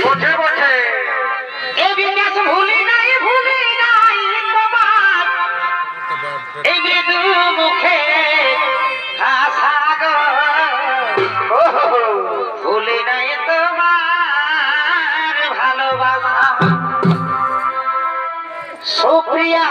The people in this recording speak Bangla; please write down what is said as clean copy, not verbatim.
বসে বসে এই বিকাশ ভুলি নাই তোমার এই মৃদু মুখে হাসা গো ভুলি নাই তোমার ভালোবাসা সুপ্রিয়া